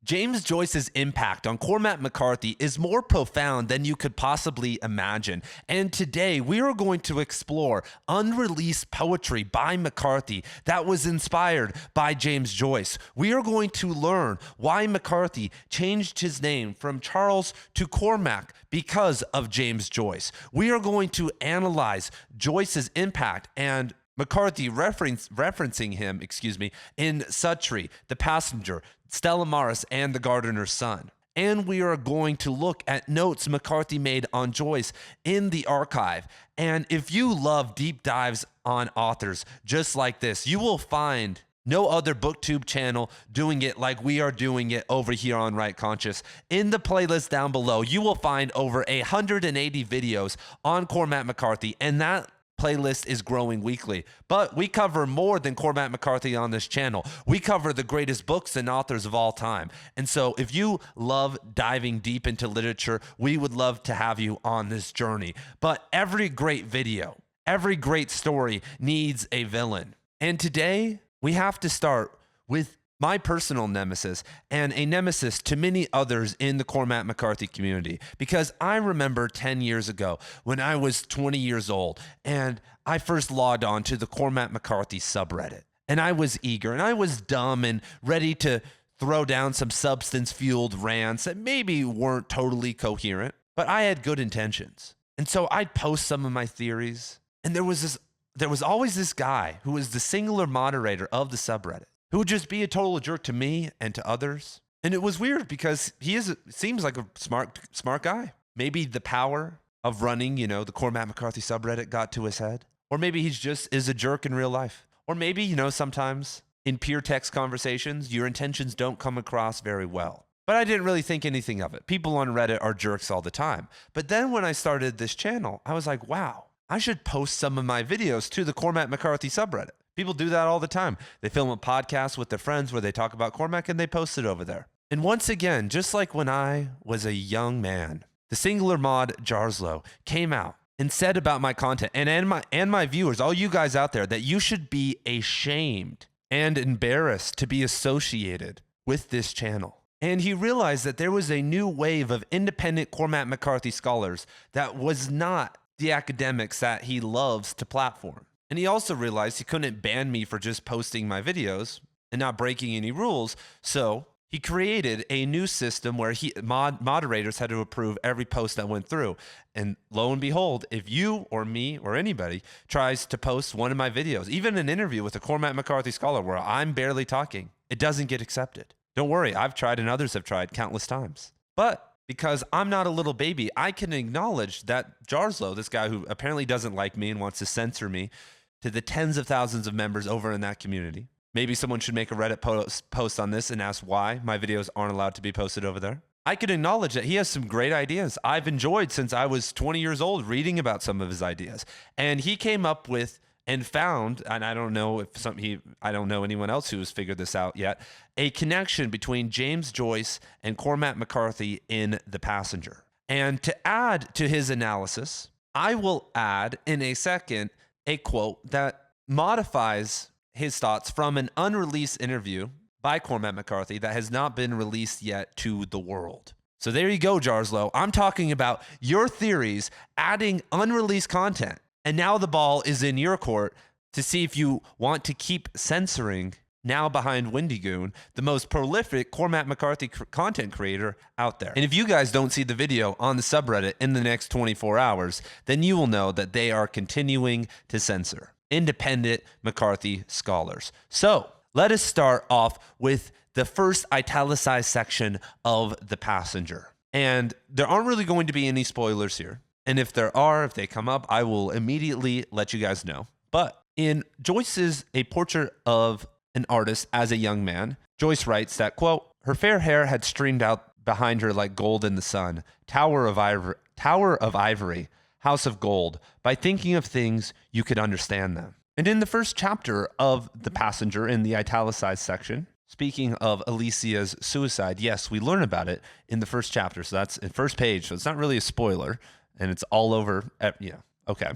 James Joyce's impact on Cormac McCarthy is more profound than you could possibly imagine. And today we are going to explore unreleased poetry by McCarthy that was inspired by James Joyce. We are going to learn why McCarthy changed his name from Charles to Cormac because of James Joyce. We are going to analyze Joyce's impact and McCarthy referencing him, in Suttree, The Passenger, Stella Maris, and The Gardener's Son. And we are going to look at notes McCarthy made on Joyce in the archive. And if you love deep dives on authors just like this, you will find no other BookTube channel doing it like we are doing it over here on Right Conscious. In the playlist down below, you will find over 180 videos on Cormac McCarthy, and that playlist is growing weekly. But we cover more than Cormac McCarthy on this channel. We cover the greatest books and authors of all time. And so if you love diving deep into literature, we would love to have you on this journey. But every great video, every great story needs a villain. And today we have to start with my personal nemesis and a nemesis to many others in the Cormac McCarthy community. Because I remember 10 years ago when I was 20 years old and I first logged on to the Cormac McCarthy subreddit. And I was eager and I was dumb and ready to throw down some substance-fueled rants that maybe weren't totally coherent, but I had good intentions. And so I'd post some of my theories. And there was always this guy who was the singular moderator of the subreddit, who would just be a total jerk to me and to others. And it was weird because seems like a smart guy. Maybe the power of running, the Cormac McCarthy subreddit got to his head. Or maybe he's just is a jerk in real life. Or maybe, sometimes in pure text conversations, your intentions don't come across very well. But I didn't really think anything of it. People on Reddit are jerks all the time. But then when I started this channel, I was like, wow, I should post some of my videos to the Cormac McCarthy subreddit. People do that all the time. They film a podcast with their friends where they talk about Cormac and they post it over there. And once again, just like when I was a young man, the singular mod Jarslow came out and said about my content and my viewers, all you guys out there, that you should be ashamed and embarrassed to be associated with this channel. And he realized that there was a new wave of independent Cormac McCarthy scholars that was not the academics that he loves to platform. And he also realized he couldn't ban me for just posting my videos and not breaking any rules. So he created a new system where moderators had to approve every post that went through. And lo and behold, if you or me or anybody tries to post one of my videos, even an interview with a Cormac McCarthy scholar where I'm barely talking, it doesn't get accepted. Don't worry, I've tried and others have tried countless times. But because I'm not a little baby, I can acknowledge that Jarslow, this guy who apparently doesn't like me and wants to censor me, to the tens of thousands of members over in that community. Maybe someone should make a Reddit post on this and ask why my videos aren't allowed to be posted over there. I can acknowledge that he has some great ideas I've enjoyed since I was 20 years old reading about some of his ideas. And he came up with and found, and I don't know I don't know anyone else who has figured this out yet, a connection between James Joyce and Cormac McCarthy in The Passenger. And to add to his analysis, I will add in a second a quote that modifies his thoughts from an unreleased interview by Cormac McCarthy that has not been released yet to the world. So there you go, Jarslow. I'm talking about your theories adding unreleased content. And now the ball is in your court to see if you want to keep censoring, now behind Wendigoon, the most prolific Cormac McCarthy content creator out there. And if you guys don't see the video on the subreddit in the next 24 hours, then you will know that they are continuing to censor independent McCarthy scholars. So let us start off with the first italicized section of The Passenger. And there aren't really going to be any spoilers here. And if they come up, I will immediately let you guys know. But in Joyce's A Portrait of an Artist as a Young Man, Joyce writes that, quote, her fair hair had streamed out behind her like gold in the sun, tower of ivory, house of gold. By thinking of things, you could understand them. And in the first chapter of The Passenger, in the italicized section, speaking of Alicia's suicide, yes, we learn about it in the first chapter. So that's in first page. So it's not really a spoiler. And it's all over. Yeah. Okay.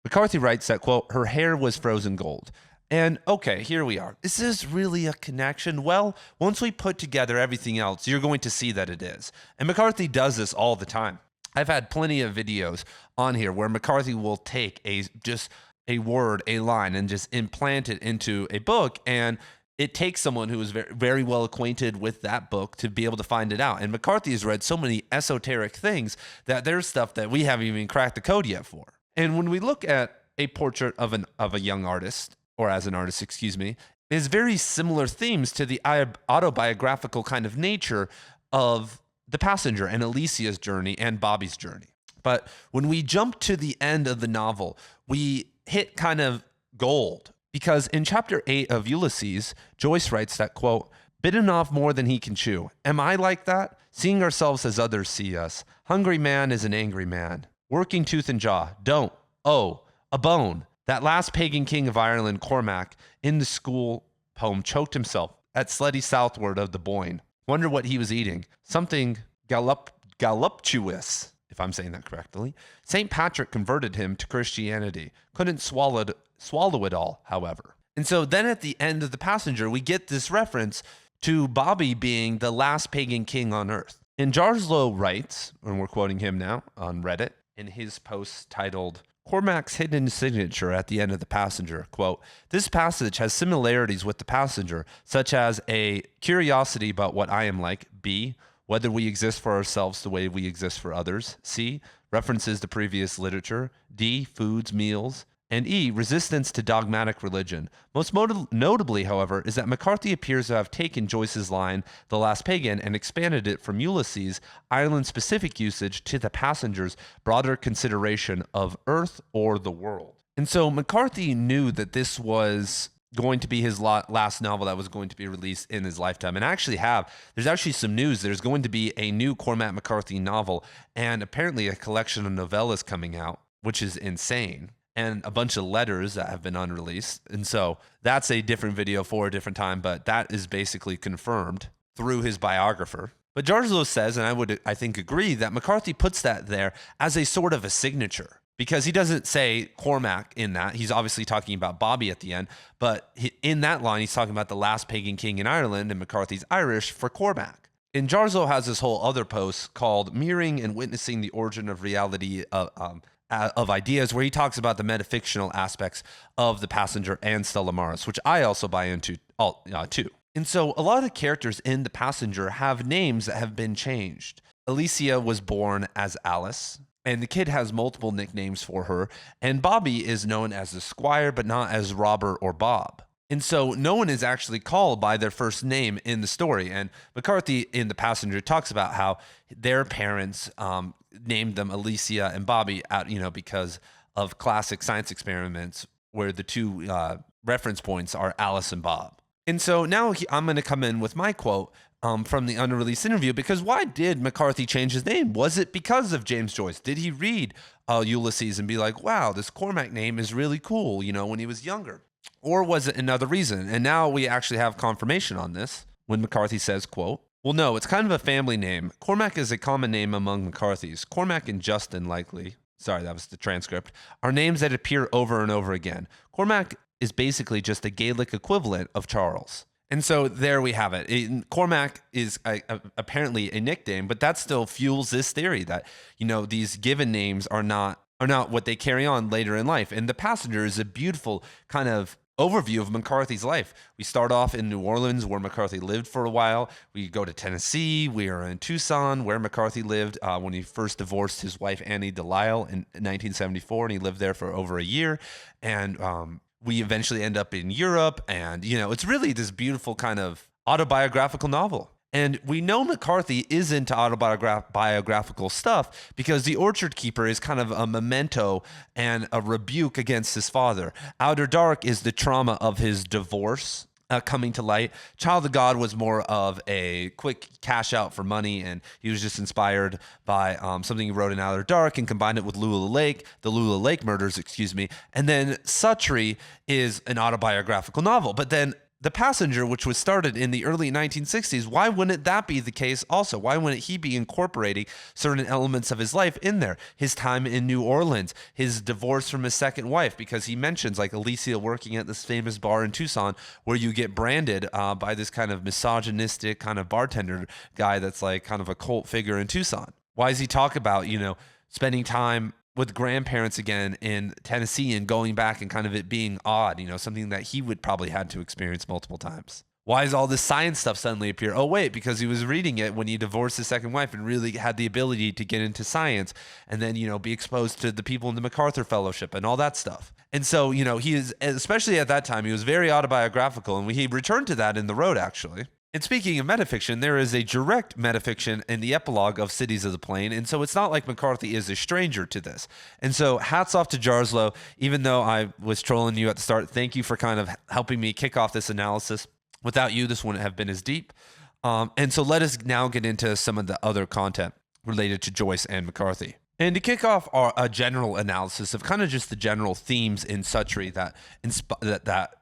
McCarthy writes that, quote, her hair was frozen gold. And okay, here we are. Is this really a connection? Well, once we put together everything else, you're going to see that it is. And McCarthy does this all the time. I've had plenty of videos on here where McCarthy will take just a word, a line, and just implant it into a book, and it takes someone who is very, very well acquainted with that book to be able to find it out. And McCarthy has read so many esoteric things that there's stuff that we haven't even cracked the code yet for. And when we look at a portrait of a young artist, or as an artist, excuse me, is very similar themes to the autobiographical kind of nature of The Passenger and Alicia's journey and Bobby's journey. But when we jump to the end of the novel, we hit kind of gold. Because in chapter 8 of Ulysses, Joyce writes that, quote, "Bitten off more than he can chew. Am I like that? Seeing ourselves as others see us. Hungry man is an angry man. Working tooth and jaw. Don't. Oh, a bone. That last pagan king of Ireland, Cormac, in the school poem choked himself at Sletty southward of the Boyne. Wonder what he was eating. Something galuptuous, if I'm saying that correctly. St. Patrick converted him to Christianity. Couldn't swallow it all, however." And so then at the end of The Passenger, we get this reference to Bobby being the last pagan king on earth. And Jarslow writes, and we're quoting him now on Reddit, in his post titled Cormac's Hidden Signature at the end of The Passenger, quote, "This passage has similarities with The Passenger, such as A, curiosity about what I am like, B, whether we exist for ourselves the way we exist for others, C, references to previous literature, D, foods, meals, and E, resistance to dogmatic religion. Most notably, however, is that McCarthy appears to have taken Joyce's line, The Last Pagan, and expanded it from Ulysses' Ireland-specific usage to The Passenger's broader consideration of Earth or the world." And so McCarthy knew that this was going to be his last novel that was going to be released in his lifetime. And there's actually some news. There's going to be a new Cormac McCarthy novel and apparently a collection of novellas coming out, which is insane, and a bunch of letters that have been unreleased. And so that's a different video for a different time, but that is basically confirmed through his biographer. But Jarslow says, and I would, I think, agree, that McCarthy puts that there as a sort of a signature, because he doesn't say Cormac in that. He's obviously talking about Bobby at the end, but in that line, he's talking about the last pagan king in Ireland, and McCarthy's Irish for Cormac. And Jarslow has this whole other post called Mirroring and Witnessing the Origin of Reality of Ideas, where he talks about the metafictional aspects of The Passenger and Stella Maris, which I also buy into too. And so a lot of the characters in The Passenger have names that have been changed. Alicia was born as Alice, and the kid has multiple nicknames for her. And Bobby is known as the Squire, but not as Robert or Bob. And so no one is actually called by their first name in the story. And McCarthy in The Passenger talks about how their parents named them Alicia and Bobby out, because of classic science experiments where the two reference points are Alice and Bob. And so now I'm going to come in with my quote from the unreleased interview, because why did McCarthy change his name? Was it because of James Joyce? Did he read Ulysses and be like, wow, this Cormac name is really cool, when he was younger? Or was it another reason? And now we actually have confirmation on this when McCarthy says, quote, "Well, no, it's kind of a family name. Cormac is a common name among McCarthys. Cormac and Justin likely," sorry, that was the transcript, "are names that appear over and over again. Cormac is basically just a Gaelic equivalent of Charles." And so there we have it. Cormac is apparently a nickname, but that still fuels this theory that, these given names are not what they carry on later in life. And The Passenger is a beautiful kind of overview of McCarthy's life. We start off in New Orleans, where McCarthy lived for a while. We go to Tennessee. We are in Tucson, where McCarthy lived when he first divorced his wife, Annie Delisle, in 1974, and he lived there for over a year. And we eventually end up in Europe, and, it's really this beautiful kind of autobiographical novel. And we know McCarthy is into autobiographical stuff because The Orchard Keeper is kind of a memento and a rebuke against his father. Outer Dark is the trauma of his divorce coming to light. Child of God was more of a quick cash out for money, and he was just inspired by something he wrote in Outer Dark and combined it with the Lula Lake murders, And then Suttree is an autobiographical novel. But then The Passenger, which was started in the early 1960s, why wouldn't that be the case also? Why wouldn't he be incorporating certain elements of his life in there? His time in New Orleans, his divorce from his second wife, because he mentions like Alicia working at this famous bar in Tucson where you get branded by this kind of misogynistic kind of bartender guy that's like kind of a cult figure in Tucson. Why does he talk about, spending time with grandparents again in Tennessee and going back and kind of it being odd, something that he would probably had to experience multiple times? Why does all this science stuff suddenly appear? Oh, wait, because he was reading it when he divorced his second wife and really had the ability to get into science and then, be exposed to the people in the MacArthur Fellowship and all that stuff. And so, he is, especially at that time, he was very autobiographical, and he returned to that in The Road, actually. And speaking of metafiction, there is a direct metafiction in the epilogue of Cities of the Plain, and so it's not like McCarthy is a stranger to this. And so hats off to Jarslow, even though I was trolling you at the start. Thank you for kind of helping me kick off this analysis. Without you, this wouldn't have been as deep. And so let us now get into some of the other content related to Joyce and McCarthy. And to kick off a general analysis of kind of just the general themes in Suttree that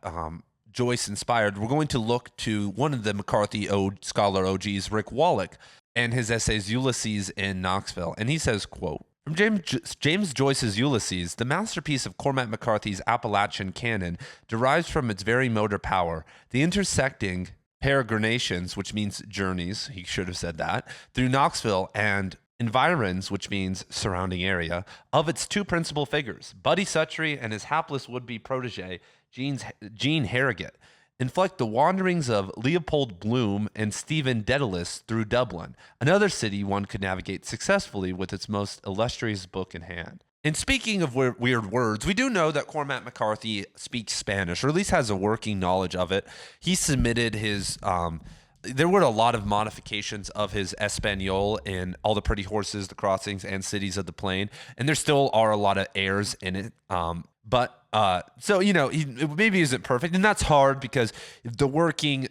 Joyce inspired, we're going to look to one of the McCarthy scholar OGs, Rick Wallach, and his essays Ulysses in Knoxville. And he says, quote, from James Joyce's Ulysses, the masterpiece of Cormac McCarthy's Appalachian canon derives from its very motor power, the intersecting peregrinations, which means journeys, he should have said that, through Knoxville and environs, which means surrounding area, of its two principal figures, Buddy Suttree and his hapless would-be protege, Gene Harrogate, inflect the wanderings of Leopold Bloom and Stephen Dedalus through Dublin, another city one could navigate successfully with its most illustrious book in hand. And speaking of weird words, we do know that Cormac McCarthy speaks Spanish, or at least has a working knowledge of it. He submitted his... there were a lot of modifications of his Espanol in All the Pretty Horses, The Crossings, and Cities of the Plain, and there still are a lot of errors in it. So, he maybe isn't perfect, and that's hard because the working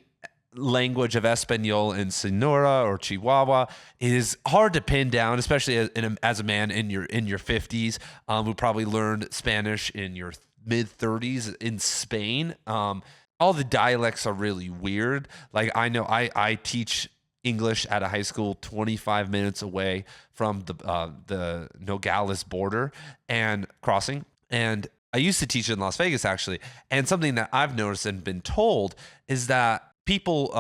language of Espanol in Sonora or Chihuahua is hard to pin down, especially as a man in your 50s who probably learned Spanish in your mid-30s in Spain. All the dialects are really weird. Like I know I teach English at a high school 25 minutes away from the Nogales border and crossing. And I used to teach in Las Vegas, actually. And something that I've noticed and been told is that people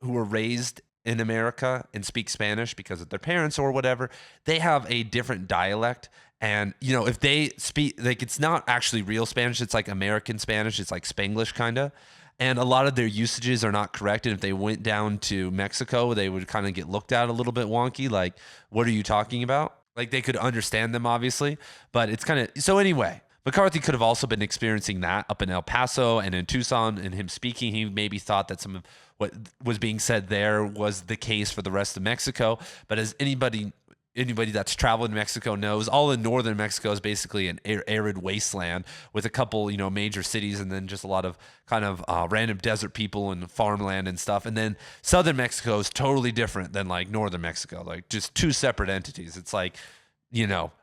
who were raised in America and speak Spanish because of their parents or whatever, they have a different dialect. And, if they speak, like, it's not actually real Spanish. It's like American Spanish. It's like Spanglish kind of. And a lot of their usages are not correct. And if they went down to Mexico, they would kind of get looked at a little bit wonky. Like, what are you talking about? Like, they could understand them, obviously. But it's kind of, so anyway, McCarthy could have also been experiencing that up in El Paso and in Tucson, and him speaking. He maybe thought that some of what was being said there was the case for the rest of Mexico. But as anybody that's traveled in Mexico knows, all in northern Mexico is basically an arid wasteland with a couple, major cities, and then just a lot of kind of random desert people and farmland and stuff. And then southern Mexico is totally different than like northern Mexico, like just two separate entities. It's like,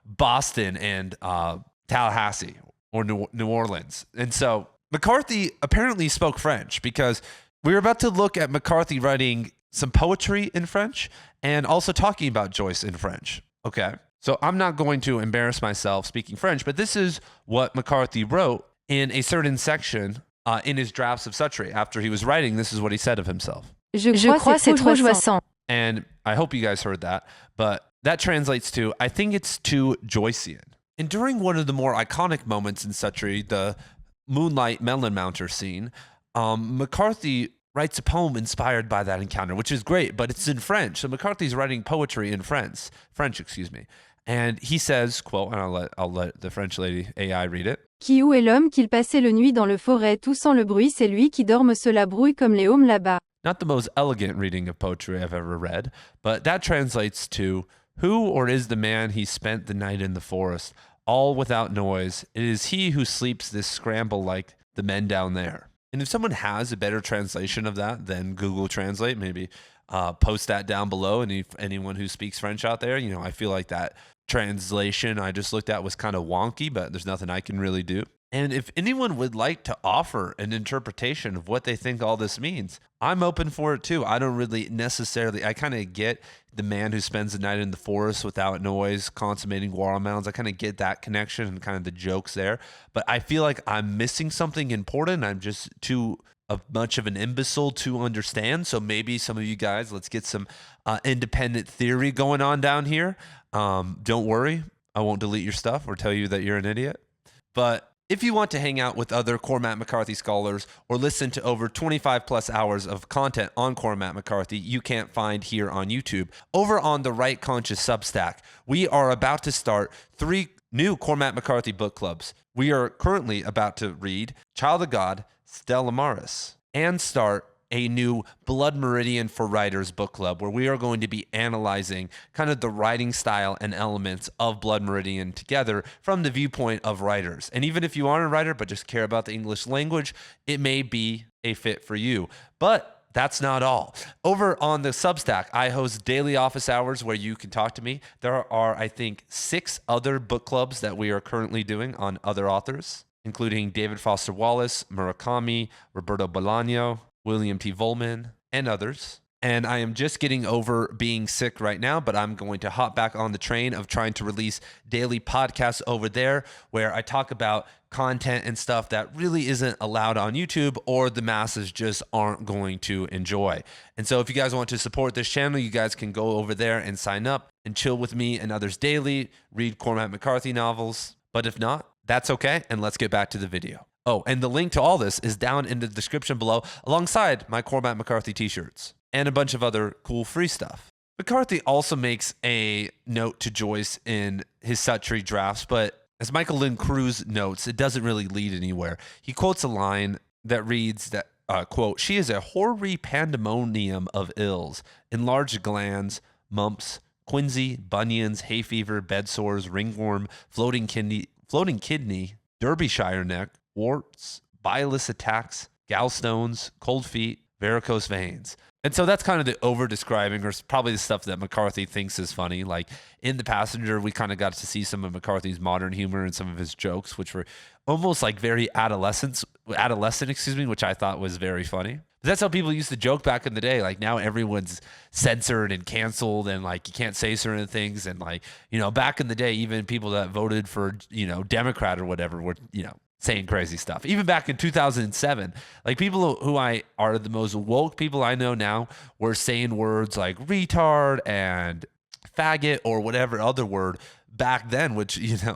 Boston and Tallahassee or New Orleans. And so McCarthy apparently spoke French, because we're about to look at McCarthy writing some poetry in French and also talking about Joyce in French. Okay. So I'm not going to embarrass myself speaking French, but this is what McCarthy wrote in a certain section in his drafts of Suttree. After he was writing, this is what he said of himself. Je crois c'est trop jouissant. And I hope you guys heard that, but that translates to, I think it's too Joycean. And during one of the more iconic moments in Suttree, the Moonlight Melon Mounter scene, McCarthy writes a poem inspired by that encounter, which is great, but it's in French. So McCarthy's writing poetry in French, and he says, quote, and I'll let the French lady AI read it. Qui où est l'homme qu'il passait le nuit dans le forêt toussant le bruit, c'est lui qui dorme se la brouille comme les hommes là-bas. Not the most elegant reading of poetry I've ever read, but that translates to, who or is the man he spent the night in the forest, all without noise? It is he who sleeps this scramble like the men down there. And if someone has a better translation of that than Google Translate, maybe post that down below. And anyone who speaks French out there, I feel like that translation I just looked at was kind of wonky, but there's nothing I can really do. And if anyone would like to offer an interpretation of what they think all this means, I'm open for it too. I don't really necessarily, I kind of get the man who spends the night in the forest without noise, consummating watermelons. I kind of get that connection and kind of the jokes there. But I feel like I'm missing something important. I'm just too much of an imbecile to understand. So maybe some of you guys, let's get some independent theory going on down here. Don't worry, I won't delete your stuff or tell you that you're an idiot. But if you want to hang out with other Cormac McCarthy scholars or listen to over 25 plus hours of content on Cormac McCarthy you can't find here on YouTube, over on the Right Conscious Substack, we are about to start 3 new Cormac McCarthy book clubs. We are currently about to read Child of God, Stella Maris, and start a new Blood Meridian for Writers book club where we are going to be analyzing kind of the writing style and elements of Blood Meridian together from the viewpoint of writers. And even if you aren't a writer but just care about the English language, it may be a fit for you. But that's not all. Over on the Substack, I host daily office hours where you can talk to me. There are, I think, 6 other book clubs that we are currently doing on other authors, including David Foster Wallace, Murakami, Roberto Bolaño, William T. Volman, and others. And I am just getting over being sick right now, but I'm going to hop back on the train of trying to release daily podcasts over there where I talk about content and stuff that really isn't allowed on YouTube or the masses just aren't going to enjoy. And so if you guys want to support this channel, you guys can go over there and sign up and chill with me and others daily, read Cormac McCarthy novels. But if not, that's okay. And let's get back to the video. Oh, and the link to all this is down in the description below alongside my Cormac McCarthy t-shirts and a bunch of other cool free stuff. McCarthy also makes a note to Joyce in his Suttree drafts, but as Michael Lynn Cruz notes, it doesn't really lead anywhere. He quotes a line that reads that, quote, "She is a hoary pandemonium of ills, enlarged glands, mumps, quinsy, bunions, hay fever, bed sores, ringworm, floating kidney, Derbyshire neck, warts, bilious attacks, gallstones, cold feet, varicose veins." And so that's kind of the over-describing, or probably the stuff that McCarthy thinks is funny. Like in The Passenger, we kind of got to see some of McCarthy's modern humor and some of his jokes, which were almost like very adolescent, which I thought was very funny. But that's how people used to joke back in the day. Like now everyone's censored and canceled and like you can't say certain things. And like, back in the day, even people that voted for, Democrat or whatever were, saying crazy stuff. Even back in 2007, like people who are the most woke people I know now were saying words like retard and faggot or whatever other word back then, which, I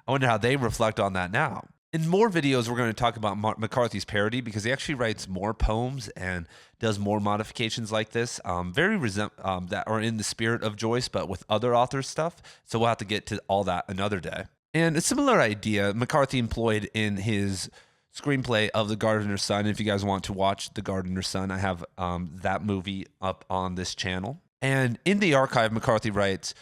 wonder how they reflect on that now. In more videos, we're going to talk about McCarthy's parody because he actually writes more poems and does more modifications like this, that are in the spirit of Joyce, but with other authors' stuff. So we'll have to get to all that another day. And a similar idea McCarthy employed in his screenplay of The Gardener's Son. If you guys want to watch The Gardener's Son, I have that movie up on this channel. And in the archive, McCarthy writes,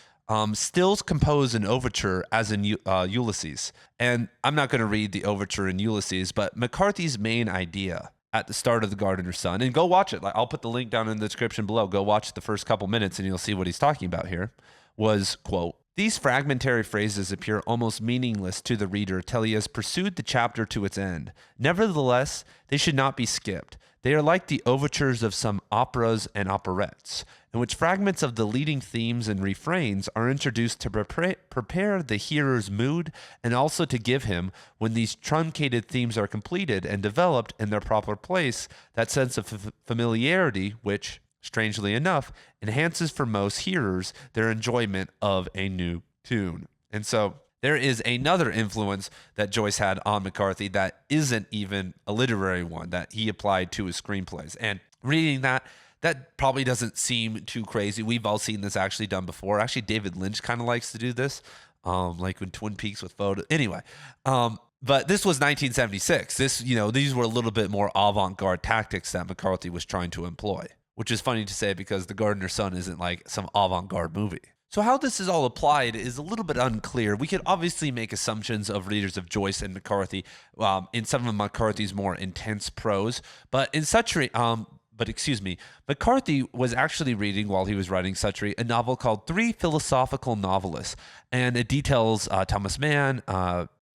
Stills compose an overture as in Ulysses. And I'm not going to read the overture in Ulysses, but McCarthy's main idea at the start of The Gardener's Son, and go watch it. I'll put the link down in the description below. Go watch the first couple minutes and you'll see what he's talking about here, was, quote, "These fragmentary phrases appear almost meaningless to the reader till he has pursued the chapter to its end. Nevertheless, they should not be skipped. They are like the overtures of some operas and operettes, in which fragments of the leading themes and refrains are introduced to prepare the hearer's mood and also to give him, when these truncated themes are completed and developed in their proper place, that sense of familiarity which, strangely enough, enhances for most hearers their enjoyment of a new tune." And so there is another influence that Joyce had on McCarthy that isn't even a literary one that he applied to his screenplays. And reading that probably doesn't seem too crazy. We've all seen this actually done before. Actually, David Lynch kind of likes to do this, like in Twin Peaks with photos. Anyway, but this was 1976. These were a little bit more avant-garde tactics that McCarthy was trying to employ, which is funny to say because The Gardener's Son isn't like some avant-garde movie. So how this is all applied is a little bit unclear. We could obviously make assumptions of readers of Joyce and McCarthy in some of McCarthy's more intense prose, but in Suttree, McCarthy was actually reading while he was writing Suttree a novel called Three Philosophical Novelists, and it details Thomas Mann,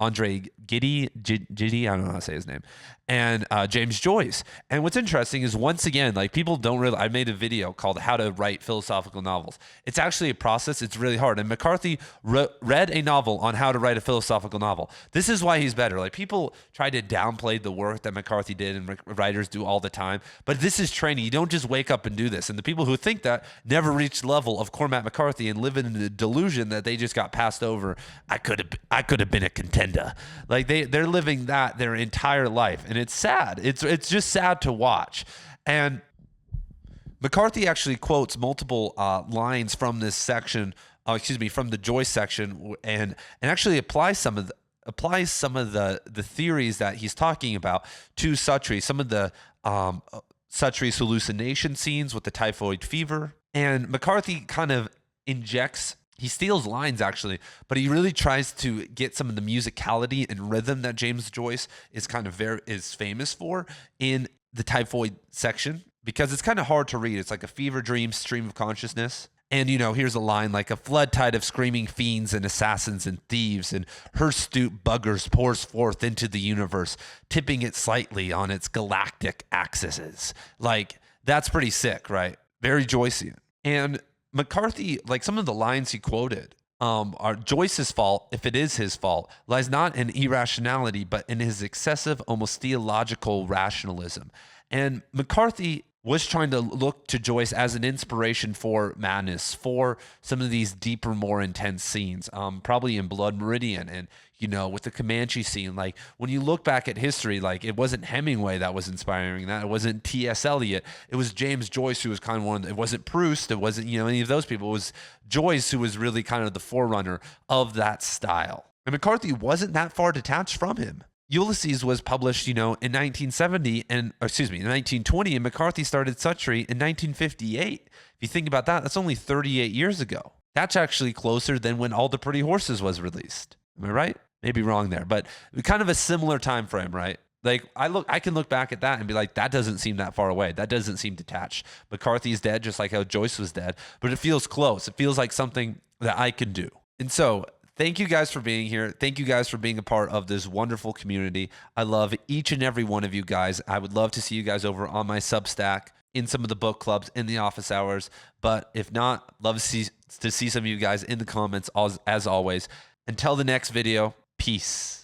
Andre Giddy, I don't know how to say his name, and James Joyce. And what's interesting is, once again, like, people don't really, I made a video called How to Write Philosophical Novels. It's actually a process. It's really hard. And McCarthy read a novel on how to write a philosophical novel. This is why he's better. Like, people try to downplay the work that McCarthy did and writers do all the time, but this is training. You don't just wake up and do this. And the people who think that never reach the level of Cormac McCarthy and live in the delusion that they just got passed over. I could have been a contender. Like, they're living that their entire life, and it's sad. It's just sad to watch. And McCarthy actually quotes multiple lines from this section, from the Joyce section, and actually applies some of the theories that he's talking about to Suttree. Some of the Suttree's hallucination scenes with the typhoid fever, and McCarthy kind of he steals lines, actually, but he really tries to get some of the musicality and rhythm that James Joyce is is famous for in the typhoid section, because it's kind of hard to read. It's like a fever dream stream of consciousness. And, here's a line like, a flood tide of screaming fiends and assassins and thieves and hirsute buggers pours forth into the universe, tipping it slightly on its galactic axes. Like, that's pretty sick, right? Very Joycean. And McCarthy, like, some of the lines he quoted are Joyce's fault, if it is his fault, lies not in irrationality, but in his excessive, almost theological rationalism. And McCarthy was trying to look to Joyce as an inspiration for madness, for some of these deeper, more intense scenes, probably in Blood Meridian and, with the Comanche scene. Like, when you look back at history, like, it wasn't Hemingway that was inspiring that. It wasn't T.S. Eliot. It was James Joyce who was kind of one of the, it wasn't Proust. It wasn't, any of those people. It was Joyce who was really kind of the forerunner of that style. And McCarthy wasn't that far detached from him. Ulysses was published, in 1920, and McCarthy started Suttree in 1958. If you think about that, that's only 38 years ago. That's actually closer than when All the Pretty Horses was released. Am I right? Maybe wrong there, but kind of a similar time frame, right? Like, I can look back at that and be like, that doesn't seem that far away. That doesn't seem detached. McCarthy's dead, just like how Joyce was dead, but it feels close. It feels like something that I can do. And so, thank you guys for being here. Thank you guys for being a part of this wonderful community. I love each and every one of you guys. I would love to see you guys over on my Substack, in some of the book clubs, in the office hours. But if not, love to see some of you guys in the comments, as always. Until the next video, peace.